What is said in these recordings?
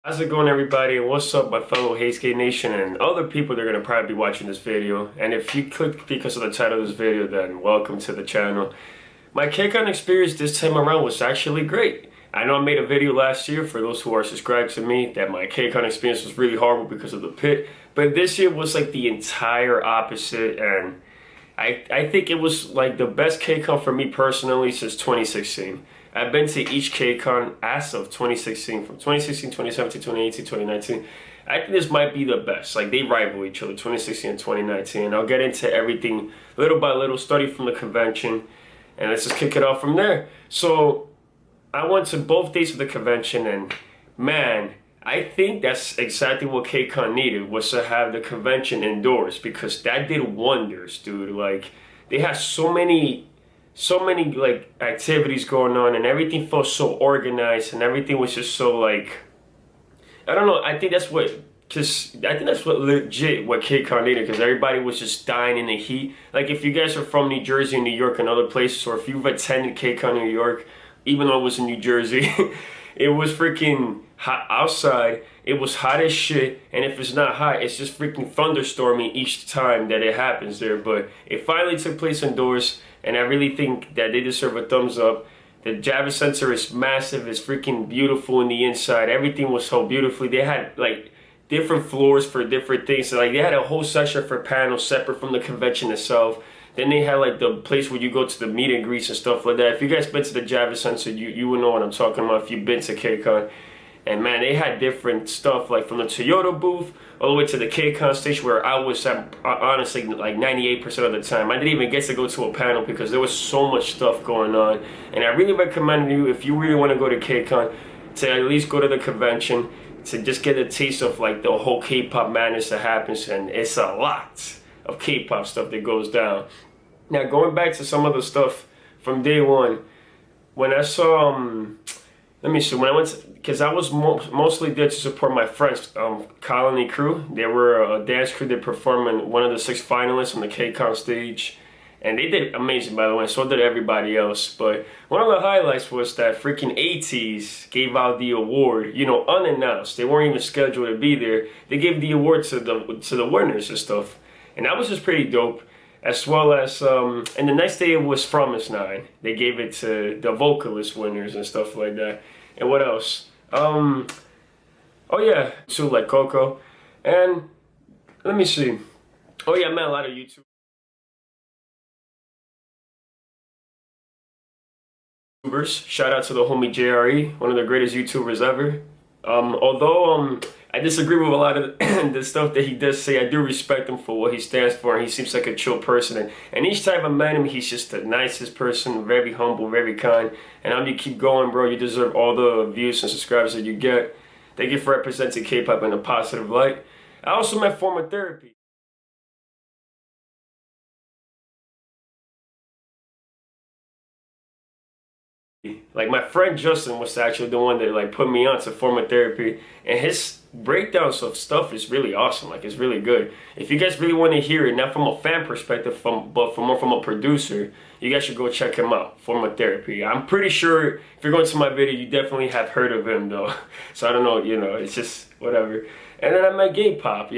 How's it going, everybody? And what's up, my fellow Hayskate Nation and other people that are going to probably be watching this video? And if you clicked because of the title of this video, then welcome to the channel. My Kcon experience this time around was actually great. I know I made a video last year for those who are subscribed to me that my Kcon experience was really horrible because of the pit. But this year was like the entire opposite, and I think it was like the best Kcon for me personally since 2016. I've been to each Kcon as of 2016, from 2016, 2017, 2018, 2019. I think this might be the best. Like, they rival each other, 2016 and 2019. I'll get into everything little by little, starting from the convention, and let's just kick it off from there. So I went to both days of the convention, and man, I think that's exactly what Kcon needed, was to have the convention indoors, because that did wonders, dude. Like, they had so many like activities going on, and everything felt so organized, and everything was just so like, I don't know. I think that's what legit what Kcon needed, because everybody was just dying in the heat. Like, if you guys are from New Jersey and New York and other places, or if you've attended Kcon New York, even though it was in New Jersey, it was freaking hot outside. It was hot as shit, and if it's not hot, it's just freaking thunderstorming each time that it happens there. But it finally took place indoors, and I really think that they deserve a thumbs up. The Java Center is massive. It's freaking beautiful in the inside. Everything was so beautifully. They had like different floors for different things. So, like, they had a whole section for panels separate from the convention itself. Then they had like the place where you go to the meet and greets and stuff like that. If you guys been to the Java Center, you would know what I'm talking about if you've been to Kcon. And man, they had different stuff, like from the Toyota booth all the way to the Kcon station, where I was at, honestly, like 98% of the time. I didn't even get to go to a panel because there was so much stuff going on. And I really recommend you, if you really want to go to Kcon, to at least go to the convention, to just get a taste of like the whole K-pop madness that happens. And it's a lot of K-pop stuff that goes down. Now, going back to some of the stuff from day one, when I saw let me see, when I went, because I was mostly there to support my friends, Colony Crew. They were a dance crew that performed in one of the 6 finalists on the Kcon stage. And they did amazing, by the way, so did everybody else. But one of the highlights was that freaking ATEEZ gave out the award, you know, unannounced. They weren't even scheduled to be there. They gave the award to the winners and stuff. And that was just pretty dope. As well as, and the next day it was Promise 9. They gave it to the vocalist winners and stuff like that. And what else? Oh yeah, too, like Coco. And let me see. Oh yeah, I met a lot of YouTubers. Shout out to the homie JRE, one of the greatest YouTubers ever. Although I disagree with a lot of the stuff that he does say, I do respect him for what he stands for, and he seems like a chill person. And each time I met him, he's just the nicest person, very humble, very kind. And I'm gonna keep going, bro. You deserve all the views and subscribers that you get. Thank you for representing K-pop in a positive light. I also met Former Therapy. Like, my friend Justin was actually the one that like put me on to Former Therapy, and his breakdowns of stuff is really awesome. Like, it's really good. If you guys really want to hear it, not from a fan perspective, but from more from a producer, you guys should go check him out, Former Therapy. I'm pretty sure if you're going to my video, you definitely have heard of him though. So I don't know, you know, it's just whatever. And then I met Gay Pop.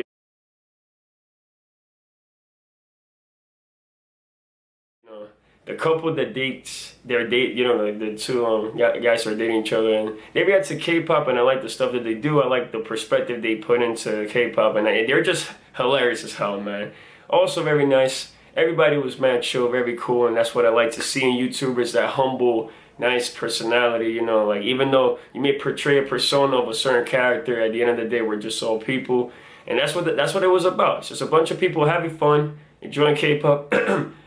The couple that dates, you know, the two guys are dating each other, and they react to K-pop, and I like the stuff that they do. I like the perspective they put into K-pop, and they're just hilarious as hell, man. Also very nice. Everybody was mad chill, very cool, and that's what I like to see in YouTubers, that humble, nice personality, you know, like, even though you may portray a persona of a certain character, at the end of the day, we're just all people, and that's what it was about. It's just a bunch of people having fun, enjoying K-pop.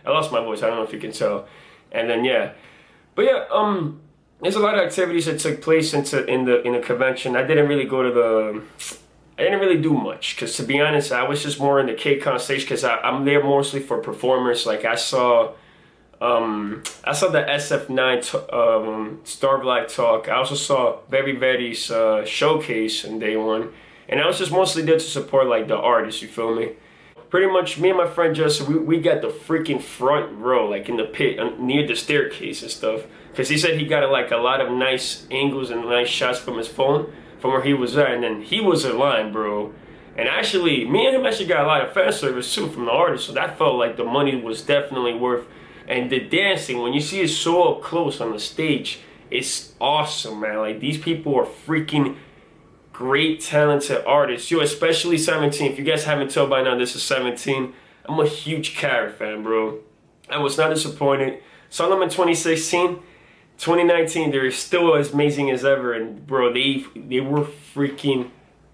I lost my voice, I don't know if you can tell. And then yeah. But yeah, there's a lot of activities that took place in the convention. I didn't really do much, because to be honest, I was just more in the Kcon stage, because I'm there mostly for performers. Like, I saw the SF9 Star Black talk. I also saw Very Very's showcase in day one. And I was just mostly there to support like the artists, you feel me? Pretty much me and my friend Justin, we got the freaking front row, like in the pit, near the staircase and stuff. Because he said he got like a lot of nice angles and nice shots from his phone. from where he was at, and then he was in line, bro. And actually, me and him actually got a lot of fan service too from the artist, so that felt like the money was definitely worth. And the dancing, when you see it so up close on the stage, it's awesome, man. Like, these people are freaking great, talented artists. Yo, especially 17. If you guys haven't told by now, this is 17. I'm a huge Carrot fan, bro. I was not disappointed. Saw them in 2016. 2019, they're still as amazing as ever. And, bro, they were freaking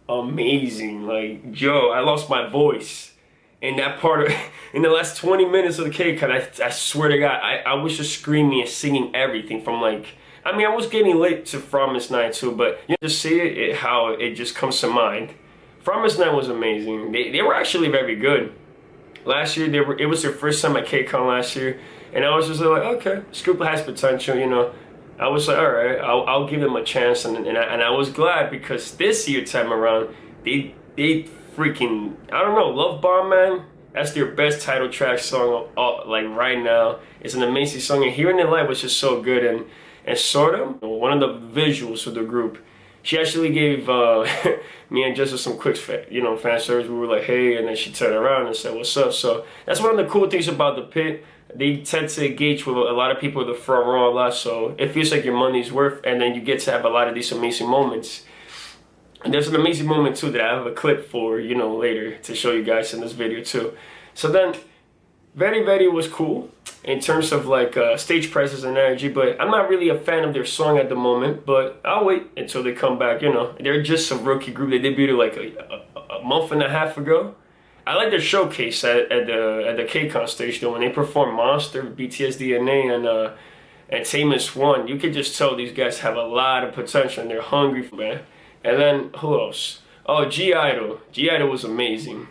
amazing. Like, yo, I lost my voice in that part of in the last 20 minutes of the Kcon. I swear to God, I was just screaming and singing everything from, like, I mean, I was getting lit to Promise Night too, but you just see it how it just comes to mind. Promise Night was amazing. They were actually very good. Last year, it was their first time at Kcon last year, and I was just like, okay, this group has potential, you know. I was like, all right, I'll give them a chance, and I was glad because this year time around, they freaking, I don't know, Love Bomb, man. That's their best title track song, like right now. It's an amazing song, and hearing it live was just so good. And Sordom, one of the visuals of the group, she actually gave me and Jessica some quick, fan service. We were like, hey, and then she turned around and said, what's up? So that's one of the cool things about the pit. They tend to engage with a lot of people in the front row a lot, so it feels like your money's worth, and then you get to have a lot of these amazing moments. And there's an amazing moment too that I have a clip for, later to show you guys in this video too. So then, Very Very was cool in terms of like stage presence and energy, but I'm not really a fan of their song at the moment, but I'll wait until they come back, They're just a rookie group. They debuted like a month and a half ago. I like their showcase at the Kcon stage though. When they perform Monster, BTS DNA, and Tamus One, you could just tell these guys have a lot of potential and they're hungry for it. And then who else? Oh, G-Idol. G-Idol was amazing.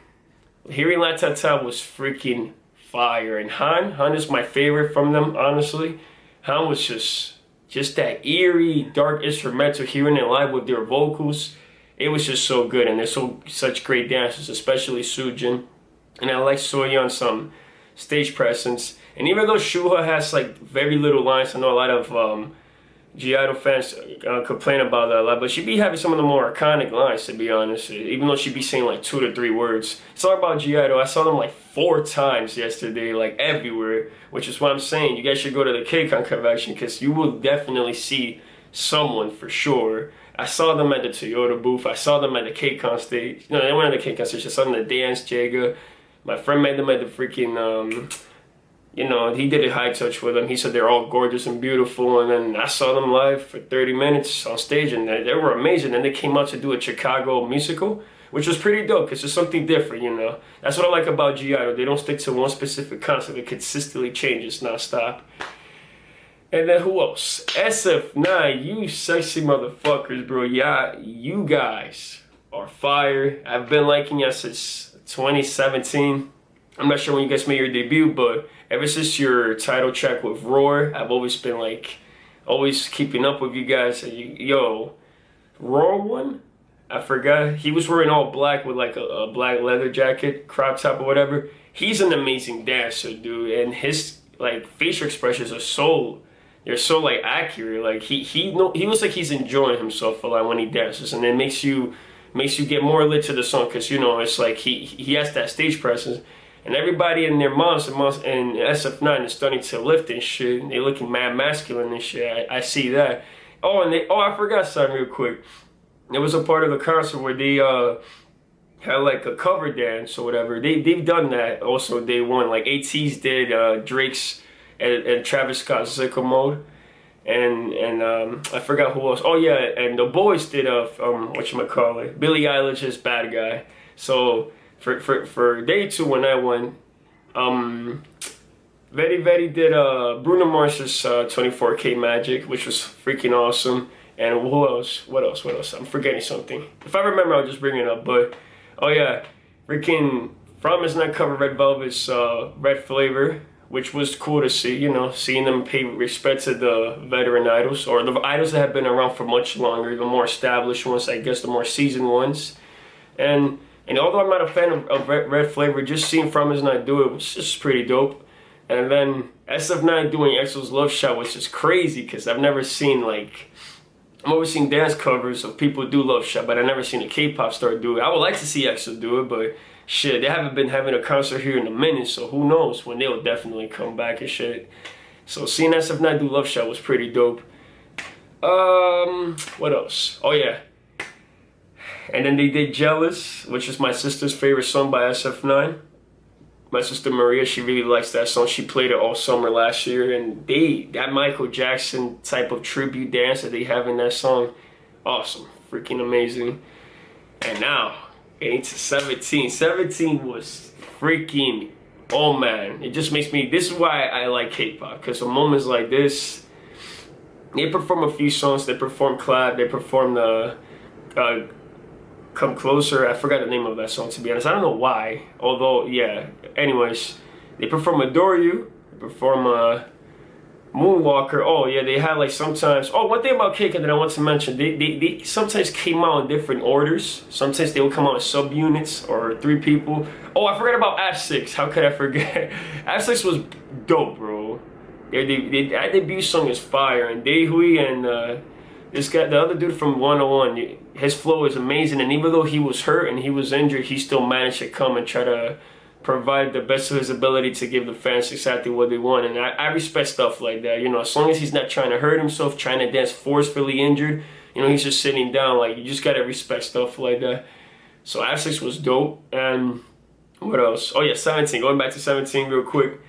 Hearing La Ta Ta was freaking fire. And Han is my favorite from them, honestly. Han was just that eerie, dark instrumental, hearing it live with their vocals. It was just so good, and they're such great dancers, especially Soojin. And I like Soyeon's stage presence. And even though Shuha has like very little lines, I know a lot of G-Idol fans complain about that a lot, but she be having some of the more iconic lines, to be honest. Even though she be saying like 2 to 3 words. It's all about G-Idol. I saw them like 4 times yesterday, like everywhere, which is what I'm saying. You guys should go to the Kcon convention because you will definitely see someone for sure. I saw them at the Toyota booth. I saw them at the Kcon stage. No, they weren't at the Kcon stage. I saw them at the Dance Jaga. My friend met them at the freaking, he did a high touch with them. He said they're all gorgeous and beautiful. And then I saw them live for 30 minutes on stage, and they were amazing. Then they came out to do a Chicago musical, which was pretty dope because it's something different, That's what I like about G-Idol. They don't stick to one specific concept. It consistently changes nonstop. And then who else? SF9, you sexy motherfuckers, bro. Yeah, you guys are fire. I've been liking you since 2017. I'm not sure when you guys made your debut, but ever since your title track with Roar, I've always been like, always keeping up with you guys. Yo, Roar one? I forgot. He was wearing all black with like a black leather jacket, crop top or whatever. He's an amazing dancer, dude. And his like facial expressions are they're so like accurate. Like he looks like he's enjoying himself a lot when he dances, and it makes you get more lit to the song because it's like he has that stage presence, and everybody in their moms and SF9 is starting to lift and shit. And they looking mad masculine and shit. I see that. Oh, and I forgot something real quick. There was a part of the concert where they had like a cover dance or whatever. They've done that also day one. Like AT's did Drake's and Travis Scott's Sicko Mode, and I forgot who else. Oh yeah, and the boys did whatchamacallit, Billie Eilish's Bad Guy. So for day 2 when I went, Very Very did Bruno Mars's 24K Magic, which was freaking awesome. And who else? What else? I'm forgetting something. If I remember, I'll just bring it up. But oh yeah, freaking Promise Night cover Red Velvet's Red Flavor, which was cool to see, seeing them pay respect to the veteran idols, or the idols that have been around for much longer, the more established ones, I guess the more seasoned ones. And although I'm not a fan of Red Flavor, just seeing Promise Night do it was just pretty dope. And then SF9 doing EXO's Love Shot was just crazy, because I've never seen like I'm always seeing dance covers of people who do Love Shot, but I never seen a K-pop star do it. I would like to see EXO do it, but shit, they haven't been having a concert here in a minute, so who knows when they'll definitely come back and shit. So seeing SF9 do Love Shot was pretty dope. What else? Oh yeah. And then they did Jealous, which is my sister's favorite song by SF9. My sister Maria, she really likes that song. She played it all summer last year, and that Michael Jackson type of tribute dance that they have in that song, awesome, freaking amazing. And now, getting to 17. 17 was freaking, oh man, it just makes me, this is why I like K-pop, because on moments like this, they perform a few songs. They perform Clap, they perform the Come Closer. I forgot the name of that song, to be honest. I don't know why, although yeah, anyways, they perform Adore You, they perform Moonwalker. Oh yeah, they had like sometimes, oh, one thing about Kcon that I want to mention, they sometimes came out in different orders. Sometimes they would come out in subunits or 3 people. Oh, I forgot about F6. How could I forget? F6 was dope, bro. That debut song is fire, and Daehui and this guy, the other dude from 101, his flow is amazing, and even though he was hurt and he was injured, he still managed to come and try to provide the best of his ability to give the fans exactly what they want. And I respect stuff like that, you know, as long as he's not trying to hurt himself, trying to dance forcefully injured, you know, he's just sitting down. Like, you just gotta respect stuff like that. So F6 was dope. And what else? Oh yeah, 17, going back to 17 real quick.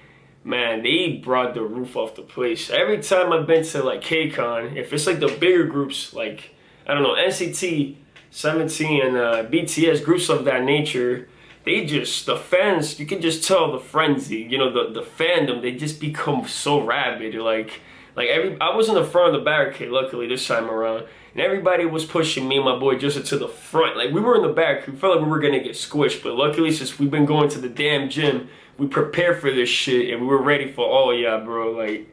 Man, they brought the roof off the place. Every time I've been to like Kcon, if it's like the bigger groups, like, I don't know, NCT, 17, and BTS, groups of that nature, they just, the fans, you can just tell the frenzy, you know, the fandom, they just become so rabid. I was in the front of the barricade, luckily, this time around, and everybody was pushing me and my boy Justin to the front. Like, we were in the back, we felt like we were gonna get squished, but luckily, since we've been going to the damn gym, we prepared for this shit, and we were ready for all yeah, bro. Like,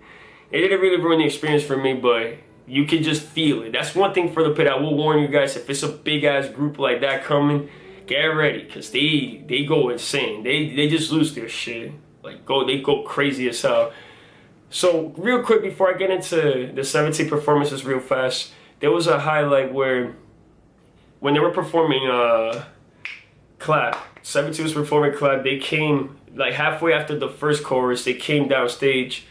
it didn't really ruin the experience for me, but you can just feel it. That's one thing for the pit. I will warn you guys, if it's a big-ass group like that coming, get ready, because they go insane. They just lose their shit. Like, they go crazy as hell. So, real quick, before I get into the 17 performances real fast, there was a highlight where, when they were performing Clap, 17 was performing Clap, they came, like halfway after the first chorus, they came down stage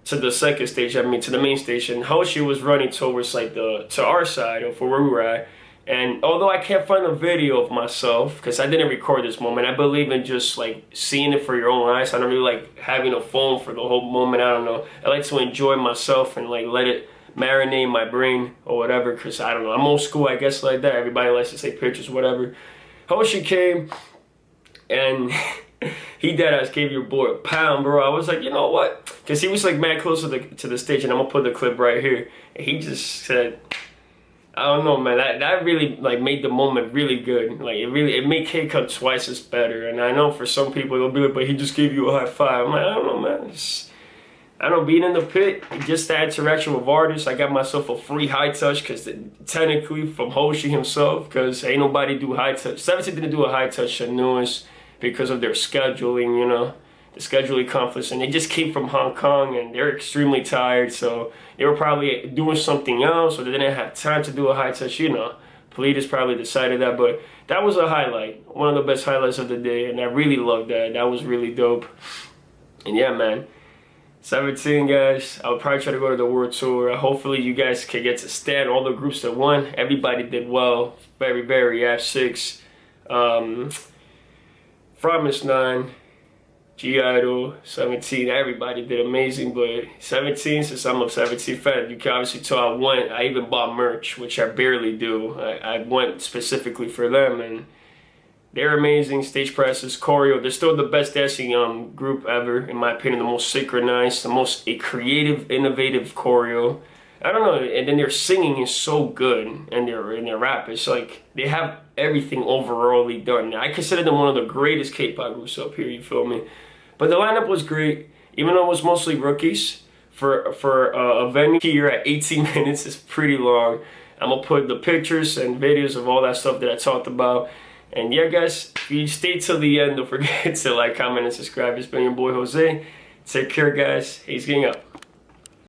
to the second stage, I mean to the main stage, and Hoshi was running towards like to our side of where we were at. And although I can't find a video of myself, because I didn't record this moment, I believe in just like seeing it for your own eyes. I don't really like having a phone for the whole moment, I don't know. I like to enjoy myself and like let it marinate in my brain or whatever, because I don't know, I'm old school, I guess, like that. Everybody likes to take pictures, whatever. Hoshi came, and he deadass gave your boy a pound, bro. I was like, you know what? Because he was like mad close to the stage, and I'm gonna put the clip right here. And he just said, I don't know, man. That really like made the moment really good. Like, it made Kcon twice as better. And I know for some people they'll be like, but he just gave you a high five. I'm like, I don't know, man. I don't know, being in the pit, just that interaction with artists. I got myself a free high touch, because technically from Hoshi himself, because ain't nobody do high touch. 17 didn't do a high touch at Newest because of their scheduling, you know, the scheduling conflicts, and they just came from Hong Kong, and they're extremely tired, so they were probably doing something else, or they didn't have time to do a high touch, you know. Politas probably decided that, but that was a highlight, one of the best highlights of the day, and I really loved that. That was really dope. And yeah, man, 17, guys, I'll probably try to go to the world tour. Hopefully you guys can get to stand all the groups that won. Everybody did well, very F6, Promise 9, G-Idol, 17, everybody did amazing, but 17, since I'm a 17 fan, you can obviously tell I even bought merch, which I barely do. I went specifically for them, and they're amazing. Stage presses, choreo, they're still the best dancing group ever, in my opinion, the most synchronized, the most creative, innovative choreo. I don't know, and then their singing is so good, and their rap, it's like, they have everything overallly done. I consider them one of the greatest K-pop groups up here, you feel me? But the lineup was great, even though it was mostly rookies. For a venue here at 18 minutes is pretty long. I'm gonna put the pictures and videos of all that stuff that I talked about. And yeah, guys, if you stay till the end, don't forget to like, comment, and subscribe. It's been your boy Jose. Take care, guys. He's getting up.